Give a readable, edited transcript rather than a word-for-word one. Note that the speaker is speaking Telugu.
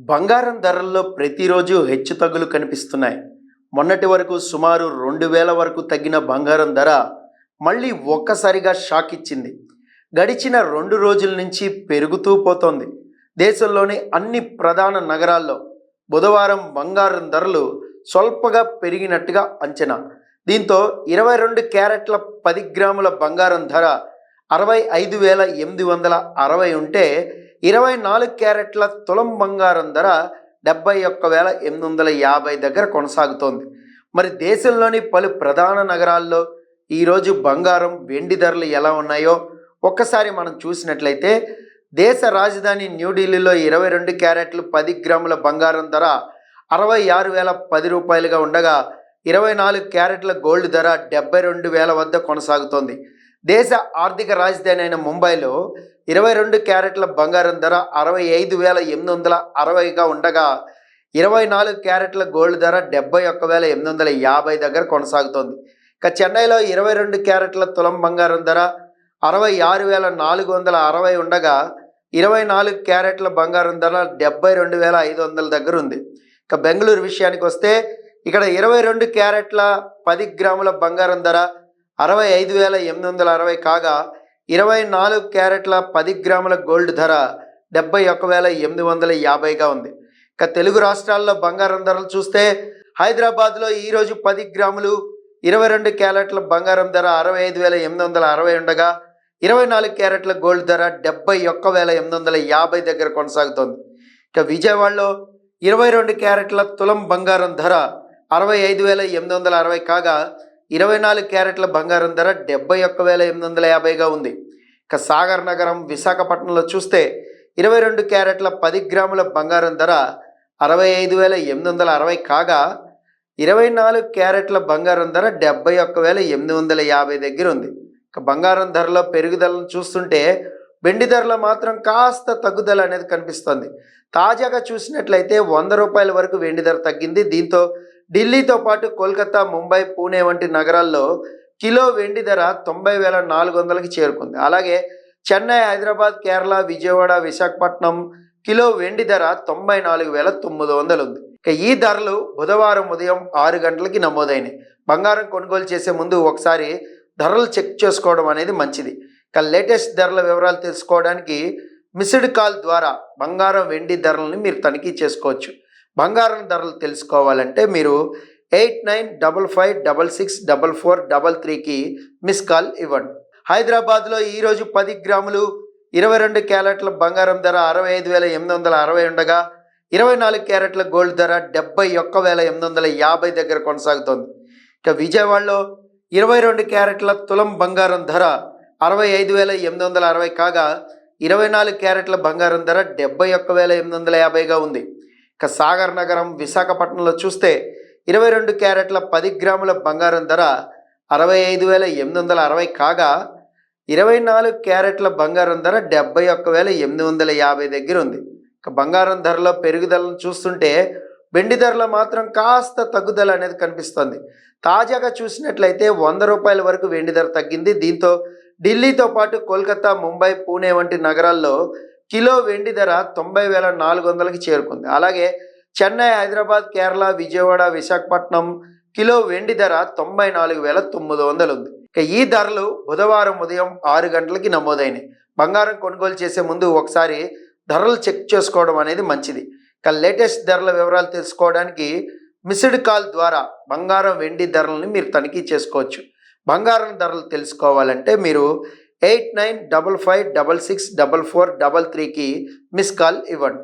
బంగారం ధరల్లో ప్రతిరోజు హెచ్చుతగ్గులు కనిపిస్తున్నాయి. మొన్నటి వరకు సుమారు 2000 వరకు తగ్గిన బంగారం ధర మళ్ళీ ఒక్కసారిగా షాక్ ఇచ్చింది. గడిచిన 2 రోజుల నుంచి పెరుగుతూ పోతోంది. దేశంలోని అన్ని ప్రధాన నగరాల్లో బుధవారం బంగారం ధరలు స్వల్పగా పెరిగినట్టుగా అంచనా. దీంతో 22 క్యారెట్ల 10 గ్రాముల బంగారం ధర 65,860 ఉంటే 24 క్యారెట్ల తులం బంగారం ధర 71,850 దగ్గర కొనసాగుతోంది. మరి దేశంలోని పలు ప్రధాన నగరాల్లో ఈరోజు బంగారం వెండి ధరలు ఎలా ఉన్నాయో ఒక్కసారి మనం చూసినట్లయితే, దేశ రాజధాని న్యూఢిల్లీలో 22 క్యారెట్లు 10 గ్రాముల బంగారం ధర 66,010 రూపాయలుగా ఉండగా 24 క్యారెట్ల గోల్డ్ ధర 72,000 వద్ద కొనసాగుతోంది. దేశ ఆర్థిక రాజధాని అయిన ముంబైలో 22 క్యారెట్ల బంగారం ధర 65,860గా ఉండగా 24 క్యారెట్ల గోల్డ్ ధర 71,850 దగ్గర కొనసాగుతోంది. ఇక చెన్నైలో 22 క్యారెట్ల తులం బంగారం ధర 66,460 ఉండగా 24 క్యారెట్ల బంగారం ధర 72,500 దగ్గర ఉంది. ఇక బెంగళూరు విషయానికి వస్తే ఇక్కడ 22 క్యారెట్ల 10 గ్రాముల బంగారం ధర 65,860 కాగా 24 క్యారెట్ల 10 గ్రాముల గోల్డ్ ధర 71,850గా ఉంది. ఇక తెలుగు రాష్ట్రాల్లో బంగారం ధరలు చూస్తే, హైదరాబాద్లో ఈరోజు 10 గ్రాములు 22 క్యారెట్ల బంగారం ధర 65,860 ఉండగా 24 క్యారెట్ల గోల్డ్ ధర 71,850 దగ్గర కొనసాగుతోంది. ఇక విజయవాడలో 22 క్యారెట్ల తులం బంగారం ధర 65,860 కాగా 24 క్యారెట్ల బంగారం ధర 71,850గా ఉంది. ఇక సాగర్ నగరం, విశాఖపట్నంలో చూస్తే 22 క్యారెట్ల 10 గ్రాముల బంగారం ధర 65,860 కాగా 24 క్యారెట్ల బంగారం ధర 71,850 దగ్గర ఉంది. ఇక బంగారం ధరలో పెరుగుదలను చూస్తుంటే, వెండి ధరలో మాత్రం కాస్త తగ్గుదల అనేది కనిపిస్తుంది. తాజాగా చూసినట్లయితే 100 రూపాయల వరకు వెండి ధర తగ్గింది. దీంతో ఢిల్లీతో పాటు కోల్కతా, ముంబై, పూణే వంటి నగరాల్లో కిలో వెండి ధర 90,400కి చేరుకుంది. అలాగే చెన్నై, హైదరాబాద్, కేరళ, విజయవాడ, విశాఖపట్నం కిలో వెండి ధర 94,900 ఉంది. ఇక ఈ ధరలు బుధవారం ఉదయం 6 గంటలకి నమోదైనాయి. బంగారం కొనుగోలు చేసే ముందు ఒకసారి ధరలు చెక్ చేసుకోవడం అనేది మంచిది. ఇక లేటెస్ట్ ధరల వివరాలు తెలుసుకోవడానికి మిస్డ్ కాల్ ద్వారా బంగారం, వెండి ధరలను మీరు తనిఖీ చేసుకోవచ్చు. బంగారం ధరలు తెలుసుకోవాలంటే మీరు 8955664433కి మిస్ కాల్ ఇవ్వండి. హైదరాబాద్లో ఈరోజు 10 గ్రాములు 22 క్యారెట్ల బంగారం ధర 65,860 ఉండగా 24 క్యారెట్ల గోల్డ్ ధర 71,850 దగ్గర కొనసాగుతోంది. ఇక విజయవాడలో 22 క్యారెట్ల తులం బంగారం ధర 65,860 కాగా 24 క్యారెట్ల బంగారం ధర 71,850గా ఉంది. ఇక సాగర్ నగరం, విశాఖపట్నంలో చూస్తే 22 క్యారెట్ల 10 గ్రాముల బంగారం ధర 65,860 కాగా 24 క్యారెట్ల బంగారం ధర 71,850 దగ్గర ఉంది. ఇక బంగారం ధరలో పెరుగుదలను చూస్తుంటే, వెండి ధరలో మాత్రం కాస్త తగ్గుదల అనేది కనిపిస్తుంది. తాజాగా చూసినట్లయితే 100 రూపాయల వరకు వెండి ధర తగ్గింది. దీంతో ఢిల్లీతో పాటు కోల్కతా, ముంబై, పూణే వంటి నగరాల్లో కిలో వెండి ధర 90,400కి చేరుకుంది. అలాగే చెన్నై, హైదరాబాద్, కేరళ, విజయవాడ, విశాఖపట్నం కిలో వెండి ధర 94,900 ఉంది. ఇక ఈ ధరలు బుధవారం ఉదయం 6 గంటలకి నమోదైనాయి. బంగారం కొనుగోలు చేసే ముందు ఒకసారి ధరలు చెక్ చేసుకోవడం అనేది మంచిది. ఇక లేటెస్ట్ ధరల వివరాలు తెలుసుకోవడానికి మిస్డ్ కాల్ ద్వారా బంగారం, వెండి ధరలను మీరు తనిఖీ చేసుకోవచ్చు. బంగారం ధరలు తెలుసుకోవాలంటే మీరు 8955664433కి మిస్ కాల్ ఇవ్వండి.